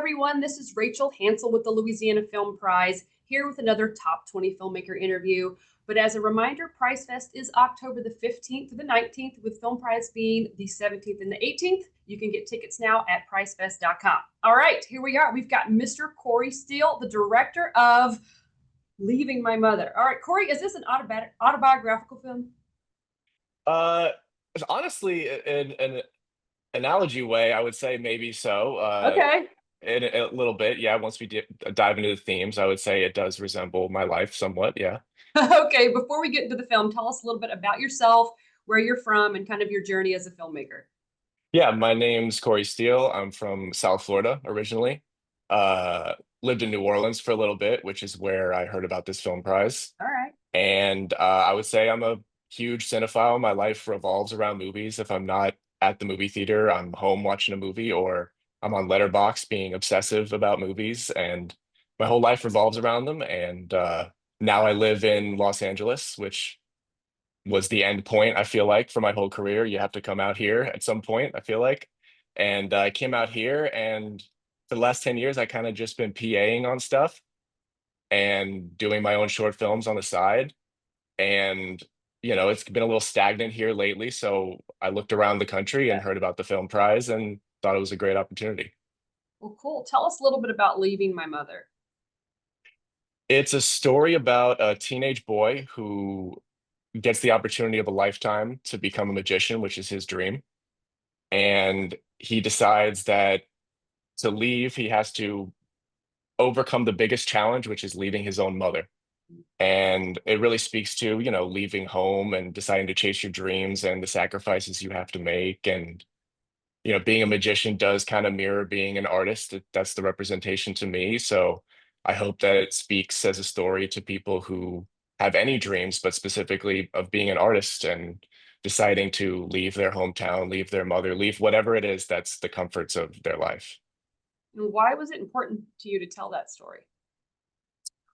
everyone. This is Rachel Hansel with the Louisiana Film Prize, here with another Top 20 Filmmaker interview. But as a reminder, Prize Fest is October the 15th to the 19th, with Film Prize being the 17th and the 18th. You can get tickets now at prizefest.com. All right, here we are. We've got Mr. Cory Steele, the director of Leaving My Mother. All right, Cory, is this an autobiographical film? Uh, Honestly, in an analogy way, I would say maybe so. Okay. In a little bit, yeah. Once we dive into the themes, I would say it does resemble my life somewhat. Yeah. Okay, before we get into the film, tell us a little bit about yourself, where you're from, and kind of your journey as a filmmaker. Yeah, my name's Cory Steele. I'm from South Florida originally. Uh, Lived in New Orleans for a little bit, which is where I heard about this film prize. All right. And I would say I'm a huge cinephile. My life revolves around movies. If I'm not at the movie theater, I'm home watching a movie, or I'm on Letterboxd being obsessive about movies. And my whole life revolves around them. And now I live in Los Angeles, which was the end point, I feel like, for my whole career. You have to come out here at some point, I feel like. And I came out here, and for the last 10 years, I kind of just been PAing on stuff and doing my own short films on the side. And, it's been a little stagnant here lately. So I looked around the country Yeah. and heard about the film prize and thought it was a great opportunity. Well, cool. Tell us a little bit about Leaving My Mother. It's a story about a teenage boy who gets the opportunity of a lifetime to become a magician, which is his dream. And he decides that to leave, he has to overcome the biggest challenge, which is leaving his own mother. And it really speaks to, leaving home and deciding to chase your dreams and the sacrifices you have to make. And, being a magician does kind of mirror being an artist. That's the representation to me. So I hope that it speaks as a story to people who have any dreams, but specifically of being an artist and deciding to leave their hometown, leave their mother, leave whatever it is that's the comforts of their life. And why was it important to you to tell that story?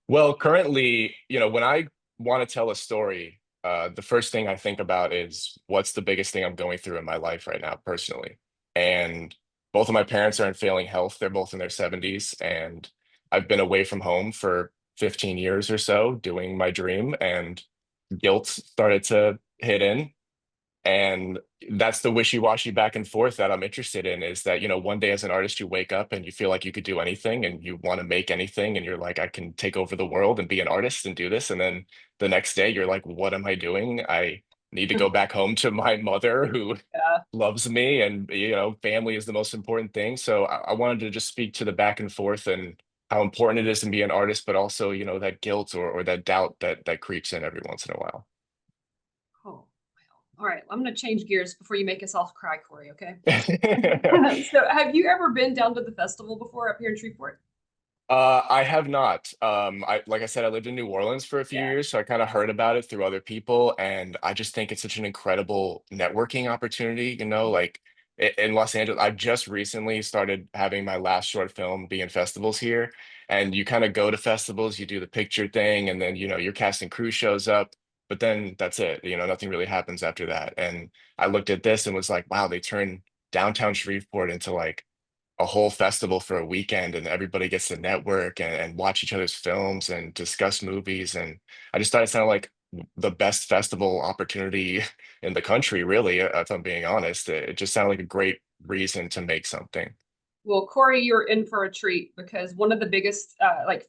Well, currently, when I want to tell a story, the first thing I think about is what's the biggest thing I'm going through in my life right now, personally. And both of my parents are in failing health. They're both in their 70s, and I've been away from home for 15 years or so doing my dream, and guilt started to hit in. And that's the wishy-washy back and forth that I'm interested in, is that, one day as an artist, you wake up and you feel like you could do anything and you want to make anything. And you're like, I can take over the world and be an artist and do this. And then the next day you're like, what am I doing? I need to go back home to my mother who Yeah. loves me. And, family is the most important thing. So I wanted to just speak to the back and forth and how important it is to be an artist, but also, that guilt or that doubt that creeps in every once in a while. Oh, well. All right. I'm going to change gears before you make us all cry, Cory. Okay. So, have you ever been down to the festival before up here in Shreveport? I have not. Like I said, I lived in New Orleans for a few Yeah. years, so I kind of heard about it through other people, and I just think it's such an incredible networking opportunity. Like in Los Angeles, I just recently started having my last short film be in festivals here, and you kind of go to festivals, you do the picture thing, and then your cast and crew shows up, but then that's it. Nothing really happens after that. And I looked at this and was like, wow, they turned downtown Shreveport into like a whole festival for a weekend, and everybody gets to network and watch each other's films and discuss movies. And I just thought it sounded like the best festival opportunity in the country, really, if I'm being honest. It just sounded like a great reason to make something. Well, Cory, you're in for a treat because one of the biggest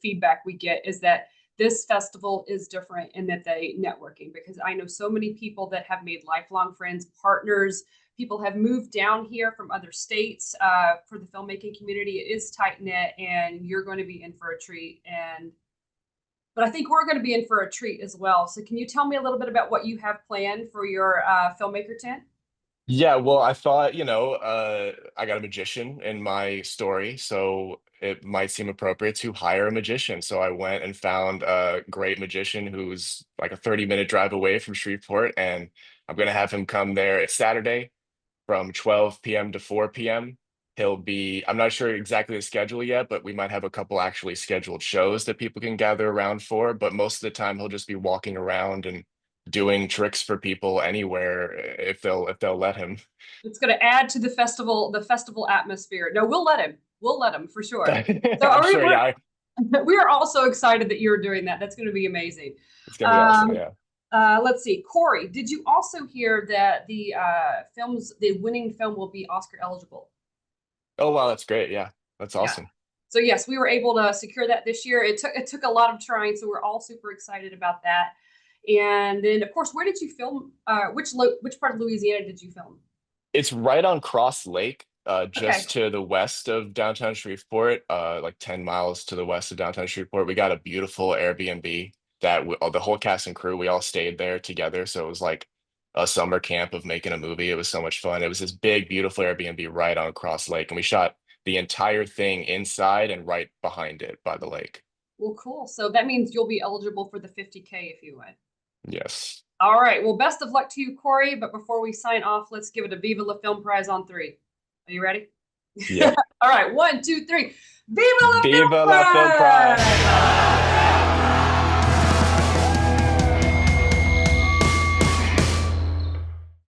feedback we get is that this festival is different in that they networking, because I know so many people that have made lifelong friends, partners. People have moved down here from other states for the filmmaking community. It is tight knit, and you're going to be in for a treat. But I think we're going to be in for a treat as well. So, can you tell me a little bit about what you have planned for your filmmaker tent? Yeah, well, I thought, I got a magician in my story, so it might seem appropriate to hire a magician. So I went and found a great magician who's like a 30-minute drive away from Shreveport, and I'm gonna have him come there. It's Saturday from 12 p.m. to 4 p.m. I'm not sure exactly the schedule yet, but we might have a couple actually scheduled shows that people can gather around for. But most of the time, he'll just be walking around and doing tricks for people anywhere if they'll let him. It's going to add to the festival atmosphere. No, we'll let him. We'll let them for sure. I'm sure, yeah. We are also excited that you're doing that. That's going to be amazing. It's gonna be awesome, yeah. Let's see, Cory, did you also hear that the winning film will be Oscar eligible? Oh wow, that's great. Yeah, that's Yeah. awesome. So yes, we were able to secure that this year. It took a lot of trying, so we're all super excited about that. And then, of course, where did you film? Which part of Louisiana did you film? It's right on Cross Lake, Okay. just to the west of downtown Shreveport, like 10 miles to the west of downtown Shreveport. We got a beautiful Airbnb that the whole cast and crew, we all stayed there together. So it was like a summer camp of making a movie. It was so much fun. It was this big, beautiful Airbnb right on Cross Lake, and we shot the entire thing inside and right behind it by the lake. Well, cool. So that means you'll be eligible for the 50K if you win. Yes. All right. Well, best of luck to you, Cory. But before we sign off, let's give it a Viva La Film Prize on 3. Are you ready? Yep. All right. 1, 2, 3. Viva La Film Viva la Film Prize! Prize!